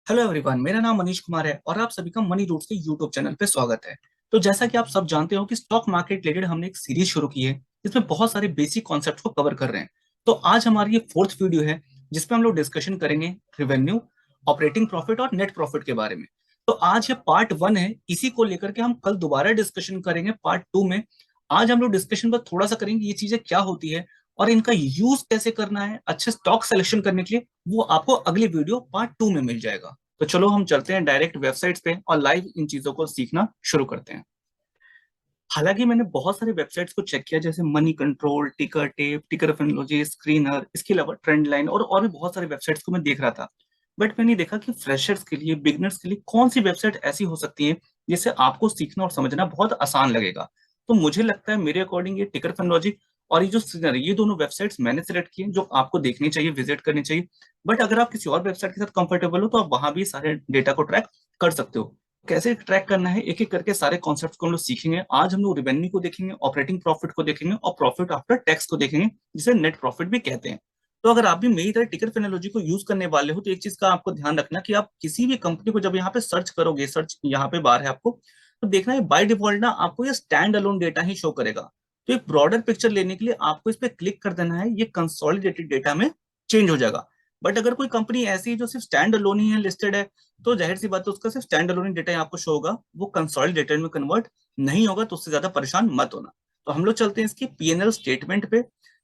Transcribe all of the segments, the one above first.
Hello everyone, मेरा नाम मनीष कुमार है और आप सभी का मनी रूट्स के यूट्यूब चैनल पे स्वागत है। तो जैसा कि आप सब जानते हो कि स्टॉक मार्केट रिलेटेड हमने एक सीरीज शुरू की है जिसमें बहुत सारे बेसिक कॉन्सेप्ट्स को कवर कर रहे हैं। तो आज हमारी ये फोर्थ वीडियो है जिसपे हम लोग डिस्कशन करेंगे रेवेन्यू, ऑपरेटिंग प्रॉफिट और नेट प्रॉफिट के बारे में। तो आज ये पार्ट 1 है, इसी को लेकर के हम कल दोबारा डिस्कशन करेंगे पार्ट 2 में। आज हम लोग डिस्कशन पर थोड़ा सा करेंगे ये चीजें क्या होती है और इनका यूज कैसे करना है अच्छे स्टॉक सिलेक्शन करने के लिए। वो आपको अगली वीडियो पार्ट 2 में मिल जाएगा। तो चलो हम चलते हैं डायरेक्ट वेबसाइट्स पे और लाइव इन चीजों को सीखना शुरू करते हैं। हालांकि मैंने बहुत सारे वेबसाइट्स को चेक किया, जैसे मनी कंट्रोल, टिकर टेप, टिकर फिनोलॉजी, स्क्रीनर, इसके अलावा ट्रेंड लाइन और भी बहुत सारे वेबसाइट्स को मैं देख रहा था। बट मैंने देखा कि फ्रेशर्स के लिए, बिगनर्स के लिए कौन सी वेबसाइट ऐसी हो सकती है जिससे आपको सीखना और समझना बहुत आसान लगेगा। तो मुझे लगता है मेरे अकॉर्डिंग ये टिकर फिनोलॉजी और ये जो स्क्रीनर, ये दोनों वेबसाइट्स मैंने सेलेक्ट किए जो आपको देखनी चाहिए, विजिट करनी चाहिए। बट अगर आप किसी और वेबसाइट के साथ कंफर्टेबल हो तो आप वहां भी सारे डेटा को ट्रैक कर सकते हो। कैसे ट्रैक करना है एक एक करके सारे कॉन्सेप्ट्स को हम लोग सीखेंगे। आज हम लोग रेवेन्यू को देखेंगे, ऑपरेटिंग प्रॉफिट को देखेंगे और प्रॉफिट आफ्टर टैक्स को देखेंगे, जिसे नेट प्रॉफिट भी कहते हैं। तो अगर आप भी मेरी तरह टिकर फिनोलॉजी को यूज करने वाले हो तो एक चीज का आपको ध्यान रखना कि आप किसी भी कंपनी को जब यहाँ पे सर्च करोगे, सर्च यहाँ पे बार है आपको, तो देखना है बाय डिफॉल्ट ना आपको ये स्टैंड अलोन डेटा ही शो करेगा। तो एक ब्रॉडर पिक्चर लेने के लिए आपको इस पे क्लिक कर देना है, ये कंसोलिडेटेड डेटा में चेंज हो जाएगा। बट अगर कोई कंपनी ऐसी है जो सिर्फ स्टैंड अलोन ही है लिस्टेड है, तो जाहिर सी बात है उसका सिर्फ स्टैंड अलोन डेटा आपको शो होगा, वो कंसोलिडेटेड में कन्वर्ट नहीं होगा। तो उससे ज्यादा परेशान मत होना। तो हम लोग चलते हैं इसकी पीएनएल स्टेटमेंट पे,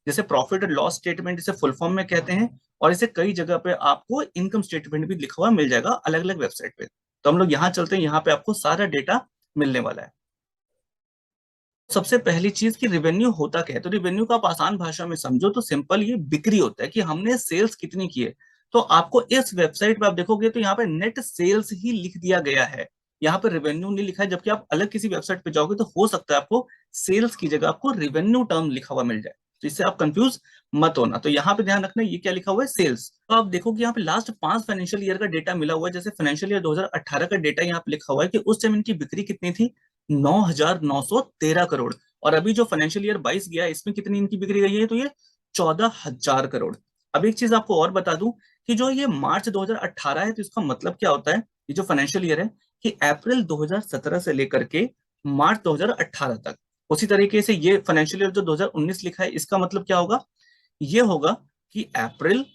जैसे प्रॉफिट एंड लॉस स्टेटमेंट इसे फुल फॉर्म में कहते हैं। और इसे कई जगह पे आपको इनकम स्टेटमेंट भी लिखा हुआ मिल जाएगा अलग अलग वेबसाइट पे। तो हम लोग यहाँ चलते हैं, यहाँ पे आपको सारा डेटा मिलने वाला है। सबसे पहली चीज कि रिवेन्यू होता क्या है। तो रिवेन्यू का आप आसान भाषा में समझो तो सिंपल ये बिक्री होता है कि हमने सेल्स कितनी की है। तो आपको इस वेबसाइट पे आप देखोगे तो यहाँ पे नेट सेल्स ही लिख दिया गया है, यहाँ पे रेवेन्यू नहीं लिखा है। जबकि आप अलग किसी वेबसाइट पे जाओगे तो हो सकता है आपको सेल्स की जगह आपको रेवेन्यू टर्म लिखा हुआ मिल जाए। तो इससे आप कंफ्यूज मत होना। तो यहाँ पे ध्यान रखना ये क्या लिखा हुआ है, सेल्स। तो आप देखो कि यहाँ पे लास्ट 5 फाइनेंशियल ईयर का डेटा मिला हुआ है। जैसे फाइनेंशियल ईयर 2018 का डेटा यहाँ पे लिखा हुआ है कि उस टाइम इनकी बिक्री कितनी थी, 9,913 करोड़। और अभी जो फाइनेंशियल ईयर 22 गया इसमें कितनी इनकी बिक्री गई है, तो ये 14,000 करोड़। अब एक चीज आपको और बता दूं कि जो ये मार्च 2018 है तो इसका मतलब क्या होता है, ये जो फाइनेंशियल ईयर है कि अप्रैल 2017 से लेकर के मार्च 2018 तक। उसी तरीके से ये फाइनेंशियल ईयर जो 2019 लिखा है इसका मतलब क्या होगा, ये होगा कि अप्रैल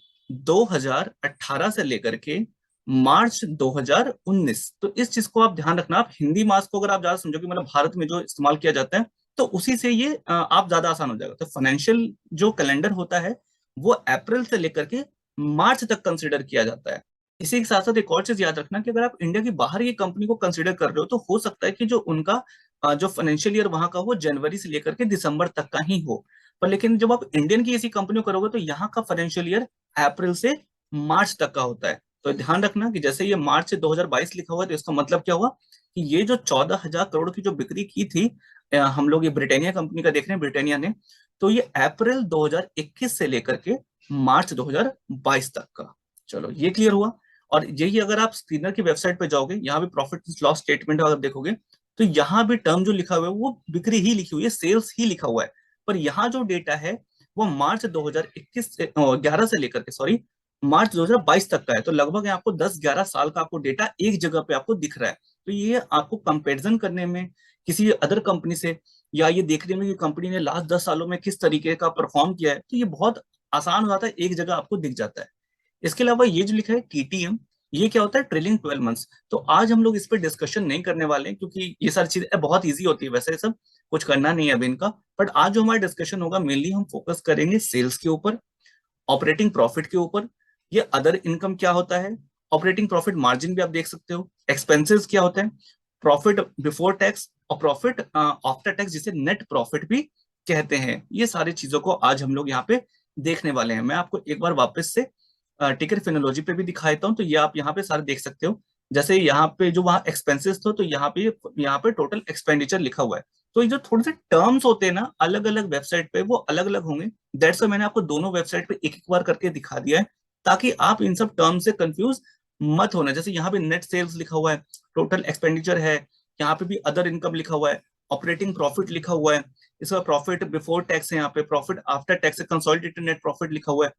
2018 से लेकर के मार्च 2019। तो इस चीज को आप ध्यान रखना। आप हिंदी मास को अगर आप ज्यादा समझोगे, मतलब भारत में जो इस्तेमाल किया जाता है, तो उसी से ये आप ज्यादा आसान हो जाएगा। तो फाइनेंशियल जो कैलेंडर होता है वो अप्रैल से लेकर के मार्च तक कंसिडर किया जाता है। इसी के साथ साथ एक और चीज याद रखना कि अगर आप इंडिया की बाहर की कंपनी को कंसिडर कर रहे हो तो हो सकता है कि जो उनका जो फाइनेंशियल ईयर वहां का वो जनवरी से लेकर के दिसंबर तक का ही हो। पर लेकिन जब आप इंडियन की ऐसी कंपनी करोगे तो यहाँ का फाइनेंशियल ईयर अप्रैल से मार्च तक का होता है। तो ध्यान रखना कि जैसे ये मार्च से 2022 लिखा हुआ है तो इसका मतलब क्या हुआ कि ये जो 14,000 करोड़ की जो बिक्री की थी, हम लोग ये ब्रिटानिया कंपनी का देख रहे हैं, ब्रिटानिया ने, तो ये अप्रैल 2021 से लेकर के मार्च 2022 तक का। चलो ये क्लियर हुआ। और यही अगर आप स्क्रीनर की वेबसाइट पे जाओगे, यहाँ भी प्रॉफिट लॉस स्टेटमेंट अगर देखोगे तो यहाँ भी टर्म जो लिखा हुआ है वो बिक्री ही लिखी हुई है, सेल्स ही लिखा हुआ है। पर यहाँ जो डेटा है वो मार्च 2021 से 11 से लेकर के, सॉरी, मार्च 2022 तक का है। तो लगभग आपको 10-11 साल का आपको डेटा एक जगह पे आपको दिख रहा है। तो ये आपको कंपैरिजन करने में किसी अदर कंपनी से, या ये देखने में कि कंपनी ने लास्ट 10 सालों में किस तरीके का परफॉर्म किया है, तो ये बहुत आसान हो जाता है, एक जगह आपको दिख जाता है। इसके अलावा ये जो लिखा है टीटीएम, ये क्या होता है, ट्रेलिंग 12 मंथ्स। तो आज हम लोग इस पर डिस्कशन नहीं करने वाले हैं क्योंकि ये सारी चीजें बहुत ईजी होती है, वैसे सब कुछ करना नहीं है अभी इनका। बट आज जो हमारा डिस्कशन होगा मेनली हम फोकस करेंगे सेल्स के ऊपर, ऑपरेटिंग प्रॉफिट के ऊपर, ये अदर इनकम क्या होता है, ऑपरेटिंग प्रॉफिट मार्जिन भी आप देख सकते हो, एक्सपेंसेस क्या होता है, प्रॉफिट बिफोर टैक्स और प्रॉफिट आफ्टर टैक्स जिसे नेट प्रॉफिट भी कहते हैं। ये सारी चीजों को आज हम लोग यहाँ पे देखने वाले हैं। मैं आपको एक बार वापस से टिकर फिनोलॉजी पे भी दिखा देता हूँ, तो ये आप यहाँ पे सारे देख सकते हो। जैसे यहाँ पे जो वहाँ एक्सपेंसेस थे तो यहाँ पे टोटल एक्सपेंडिचर लिखा हुआ है। तो ये जो थोड़े से टर्म्स होते हैं ना अलग अलग वेबसाइट पे वो अलग अलग होंगे। दैट्स मैंने आपको दोनों वेबसाइट पे एक एक बार करके दिखा दिया है ताकि आप इन सब टर्म से कंफ्यूज मत होना। जैसे यहाँ पे नेट सेल्स लिखा हुआ है, टोटल एक्सपेंडिचर है, यहाँ पे भी अदर इनकम लिखा हुआ है, ऑपरेटिंग प्रॉफिट लिखा हुआ है, इसका प्रॉफिट बिफोर टैक्स है, यहाँ पे प्रॉफिट आफ्टर टैक्स है, कंसोलिडेटेड नेट प्रॉफिट लिखा हुआ है।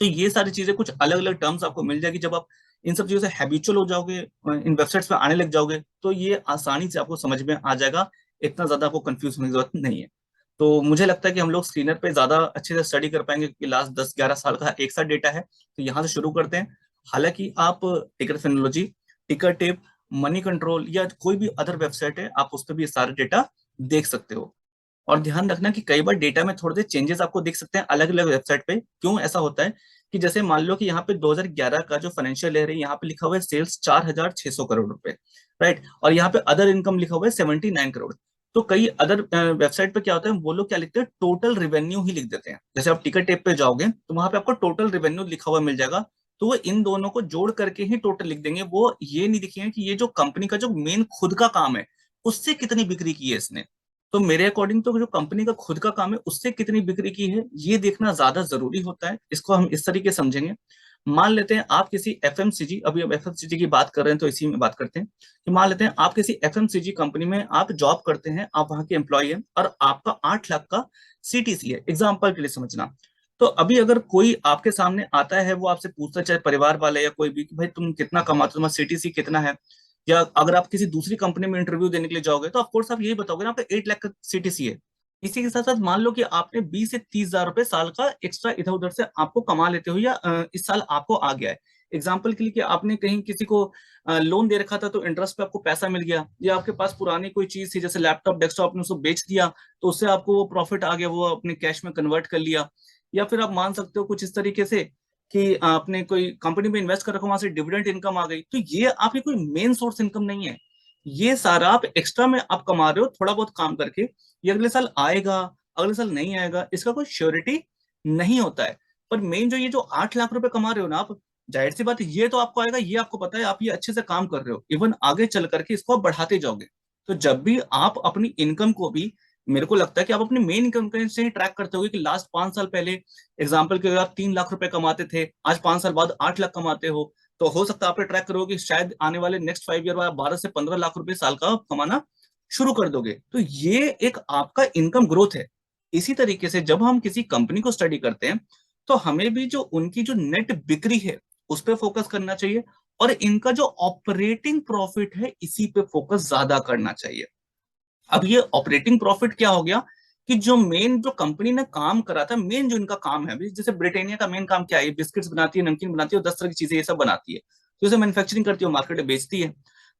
तो ये सारी चीजें कुछ अलग अलग टर्म्स आपको मिल जाएगी जब आप इन सब चीजों से हैबिचुअल हो जाओगे, इन वेबसाइट्स पे आने लग जाओगे, तो ये आसानी से आपको समझ में आ जाएगा, इतना ज्यादा आपको कंफ्यूज होने की जरूरत नहीं है। तो मुझे लगता है कि हम लोग स्क्रीनर पे ज्यादा अच्छे से स्टडी कर पाएंगे, क्योंकि लास्ट 10-11 साल का एक साथ डेटा है। तो यहाँ से शुरू करते हैं। हालांकि आप टिकर फिनोलॉजी, टिकर टेप, मनी कंट्रोल या कोई भी अदर वेबसाइट है, आप उस पर भी ये सारे डेटा देख सकते हो। और ध्यान रखना कि कई बार डेटा में थोड़े से चेंजेस आपको दिख सकते हैं अलग अलग वेबसाइट पे। क्यों ऐसा होता है कि जैसे मान लो कि यहाँ पे 2011 का जो फाइनेंशियल ईयर है, यहाँ पे लिखा हुआ है सेल्स 4,600 करोड़ रुपए, राइट, और यहाँ पे अदर इनकम लिखा हुआ है 79 करोड़। तो कई अदर वेबसाइट पे क्या होता है, वो लोग क्या लिखते हैं, टोटल रिवेन्यू ही लिख देते हैं। जैसे आप टिकट टेप पे जाओगे तो वहां पे आपको टोटल रिवेन्यू लिखा हुआ मिल जाएगा, तो वो इन दोनों को जोड़ करके ही टोटल लिख देंगे। वो ये नहीं लिखेंगे कि ये जो कंपनी का जो मेन खुद का काम है, उससे कितनी बिक्री की है इसने। तो मेरे अकॉर्डिंग तो जो कंपनी का खुद का काम है, उससे कितनी बिक्री की है, ये देखना ज्यादा जरूरी होता है। इसको हम इस तरीके से समझेंगे। मान लेते हैं आप किसी एफएमसीजी, अभी अब एफएमसीजी की बात कर रहे हैं तो इसी में बात करते हैं कि मान लेते हैं आप किसी एफएमसीजी कंपनी में आप जॉब करते हैं, आप वहां के एम्प्लॉय हैं, और आपका 8 लाख का सीटीसी है, एग्जाम्पल के लिए समझना। तो अभी अगर कोई आपके सामने आता है, वो आपसे पूछता है, चाहे परिवार वाले या कोई भी, कि भाई तुम कितना कमाते हो, तुम्हारा सीटीसी कितना है, या अगर आप किसी दूसरी कंपनी में इंटरव्यू देने के लिए जाओगे तो ऑफकोर्स आप यही बताओगे ना, आपका 8 लाख का सीटीसी है। इसी के साथ साथ मान लो कि आपने 20 से 30 हजार रुपए साल का एक्स्ट्रा इधर उधर से आपको कमा लेते हो, या इस साल आपको आ गया है। एग्जाम्पल के लिए कि आपने कहीं किसी को लोन दे रखा था, तो इंटरेस्ट पे आपको पैसा मिल गया, या आपके पास पुरानी कोई चीज थी जैसे लैपटॉप डेस्कटॉप, आपने उसको बेच दिया, तो उससे आपको वो प्रॉफिट आ गया, वो अपने कैश में कन्वर्ट कर लिया। या फिर आप मान सकते हो कुछ इस तरीके से कि आपने कोई कंपनी में इन्वेस्ट कर रखा, वहां से डिविडेंड इनकम आ गई। तो ये आपकी कोई मेन सोर्स इनकम नहीं है, ये सारा आप एक्स्ट्रा में आप कमा रहे हो थोड़ा बहुत काम करके। ये अगले साल आएगा, अगले साल नहीं आएगा, इसका कोई श्योरिटी नहीं होता है। पर मेन जो ये जो 8 लाख रुपए कमा रहे हो ना आप, जाहिर सी बात है ये तो आपको आएगा, ये आपको पता है, आप ये अच्छे से काम कर रहे हो, इवन आगे चल करके इसको आप बढ़ाते जाओगे। तो जब भी आप अपनी इनकम को भी, मेरे को लगता है कि आप अपनी मेन इनकम से ही ट्रैक करते होगे कि लास्ट 5 साल पहले, एग्जाम्पल के अगर आप 3 लाख रुपए कमाते थे, आज 5 साल बाद 8 लाख कमाते हो, तो हो सकता है आप ट्रैक करोगे कि शायद आने वाले नेक्स्ट 5 ईयर में आप 12 से 15 लाख रुपए साल का कमाना शुरू कर दोगे। तो ये एक आपका इनकम ग्रोथ है। इसी तरीके से जब हम किसी कंपनी को स्टडी करते हैं, तो हमें भी जो उनकी जो नेट बिक्री है उस पर फोकस करना चाहिए, और इनका जो ऑपरेटिंग प्रॉफिट है इसी पे फोकस ज्यादा करना चाहिए। अब ये ऑपरेटिंग प्रॉफिट क्या हो गया, कि जो मेन जो कंपनी ने काम करा था, मेन जो इनका काम है, अभी जैसे ब्रिटानिया का मेन काम क्या है, बिस्किट्स बनाती है, नमकीन बनाती है, 10 तरह की चीजें ये सब बनाती है, तो इसे मैन्युफैक्चरिंग करती है, मार्केट में बेचती है।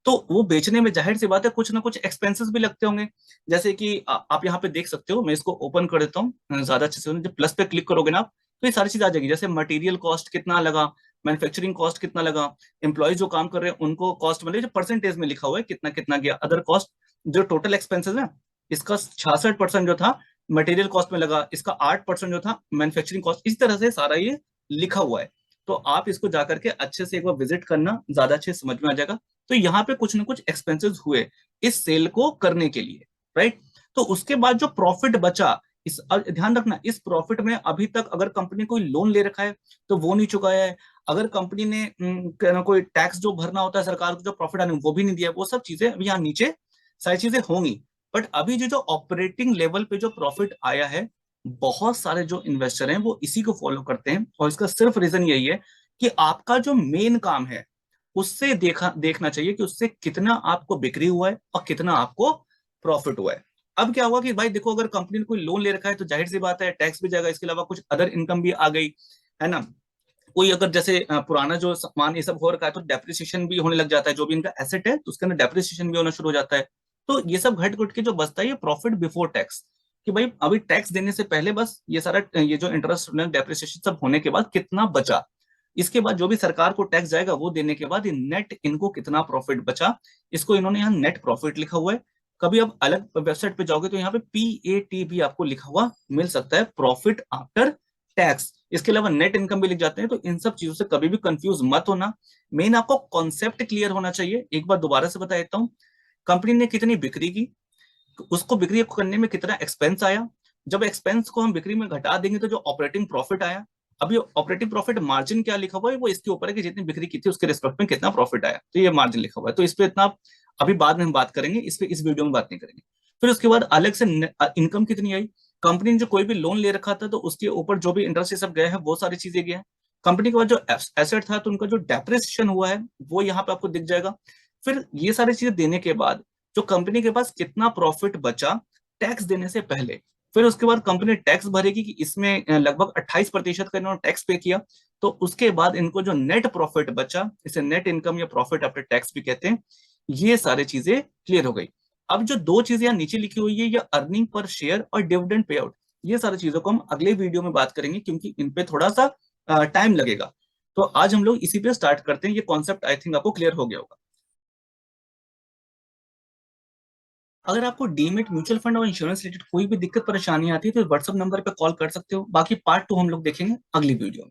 तो वो बेचने में जाहिर सी बात है कुछ ना कुछ एक्सपेंसेस भी लगते होंगे। जैसे कि आप यहाँ पे देख सकते हो, मैं इसको ओपन कर देता हूँ ज्यादा अच्छे से, जब प्लस पे क्लिक करोगे ना आप, तो ये सारी चीज आ जाएगी, जैसे मटेरियल कॉस्ट कितना लगा, मैन्युफैक्चरिंग कॉस्ट कितना लगा, एम्प्लॉयज जो काम कर रहे हैं उनको कॉस्ट, मतलब जो परसेंटेज में लिखा हुआ है कितना कितना गया, अदर कॉस्ट, जो टोटल एक्सपेंसेस है, इसका 66% जो था मटेरियल कॉस्ट में लगा, इसका 8% जो था मैन्युफैक्चरिंग कॉस्ट, इस तरह से सारा ये लिखा हुआ है। तो आप इसको जाकर के अच्छे से एक बार विजिट करना, ज्यादा अच्छे से समझ में आ जाएगा। तो यहाँ पे कुछ ना कुछ एक्सपेंसेस हुए इस सेल को करने के लिए, राइट। तो उसके बाद जो प्रॉफिट बचा, इस ध्यान रखना, इस प्रॉफिट में अभी तक अगर कंपनी कोई लोन ले रखा है तो वो नहीं चुकाया है, अगर कंपनी ने कोई टैक्स जो भरना होता है सरकार को, जो प्रॉफिट आने वो भी नहीं दिया, वो सब चीजें अभी यहाँ नीचे सारी चीजें होंगी। बट अभी जो जो ऑपरेटिंग लेवल पे जो प्रॉफिट आया है, बहुत सारे जो इन्वेस्टर हैं वो इसी को फॉलो करते हैं, और इसका सिर्फ रीजन यही है कि आपका जो मेन काम है उससे देखना चाहिए कि उससे कितना आपको बिक्री हुआ है और कितना आपको प्रॉफिट हुआ है। अब क्या हुआ कि भाई देखो, अगर कंपनी ने कोई लोन ले रखा है तो जाहिर सी बात है टैक्स भी जाएगा, इसके अलावा कुछ अदर इनकम भी आ गई, है ना। कोई अगर जैसे पुराना जो सामान ये सब हो रखा है तो डेप्रिसिएशन भी होने लग जाता है, जो भी इनका एसेट है तो उसके अंदर डेप्रिसिएशन भी होना शुरू हो जाता है। तो ये सब घट घट के जो बचता है ये प्रॉफिट बिफोर टैक्स, कि भाई अभी टैक्स देने से पहले बस ये सारा ये जो इंटरेस्ट डेप्रिसिएशन सब होने के बाद कितना बचा, इसके बाद जो भी सरकार को टैक्स जाएगा वो देने के बाद नेट इनको कितना प्रॉफिट बचा, इसको इन्होंने यहाँ नेट प्रॉफिट लिखा हुआ है। कभी आप अलग वेबसाइट पे जाओगे तो यहाँ पे PAT भी आपको लिखा हुआ मिल सकता है, प्रॉफिट आफ्टर टैक्स। इसके अलावा नेट इनकम भी लिख जाते हैं। तो इन सब चीजों से कभी भी कंफ्यूज मत होना, मेन आपको कॉन्सेप्ट क्लियर होना चाहिए। एक बार दोबारा से बता देता हूँ, कंपनी ने कितनी बिक्री की, उसको बिक्री को करने में कितना एक्सपेंस आया, जब एक्सपेंस को हम बिक्री में घटा देंगे तो जो ऑपरेटिंग प्रॉफिट आया, अभी ऑपरेटिंग प्रॉफिट मार्जिन क्या लिखा हुआ है वो इसके ऊपर है कि जितनी बिक्री की थी उसके रिस्पेक्ट में कितना प्रॉफिट आया, तो ये मार्जिन लिखा हुआ है। तो इस पे इतना अभी बाद में हम बात करेंगे, इस पे इस वीडियो में बात नहीं करेंगे। फिर उसके बाद अलग से इनकम कितनी आई, कंपनी ने जो कोई भी लोन ले रखा था तो उसके ऊपर जो भी इंटरेस्ट सब गया है वो सारी चीजें गया है। कंपनी के पास जो एसेट था तो उनका जो डेप्रिसिएशन हुआ है वो यहाँ पे आपको दिख जाएगा। फिर ये सारी चीजें देने के बाद जो कंपनी के पास कितना प्रॉफिट बचा टैक्स देने से पहले, फिर उसके बाद कंपनी टैक्स भरेगी कि इसमें लगभग 28% का इन्होंने टैक्स पे किया, तो उसके बाद इनको जो नेट प्रॉफिट बचा, इसे नेट इनकम या प्रॉफिट आफ्टर टैक्स भी कहते हैं, ये सारी चीजें क्लियर हो गई। अब जो दो चीजें यहाँ नीचे लिखी हुई है, ये अर्निंग पर शेयर और डिविडेंड पे आउट, ये सारी चीजों को हम अगले वीडियो में बात करेंगे क्योंकि इन पे थोड़ा सा टाइम लगेगा। तो आज हम लोग इसी पे स्टार्ट करते हैं। ये कॉन्सेप्ट आई थिंक आपको क्लियर हो गया होगा। अगर आपको डीमेट म्यूचुअल फंड और इंश्योरेंस रिलेटेड कोई भी दिक्कत परेशानी आती है तो व्हाट्सएप नंबर पे कॉल कर सकते हो। बाकी पार्ट 2 हम लोग देखेंगे अगली वीडियो में।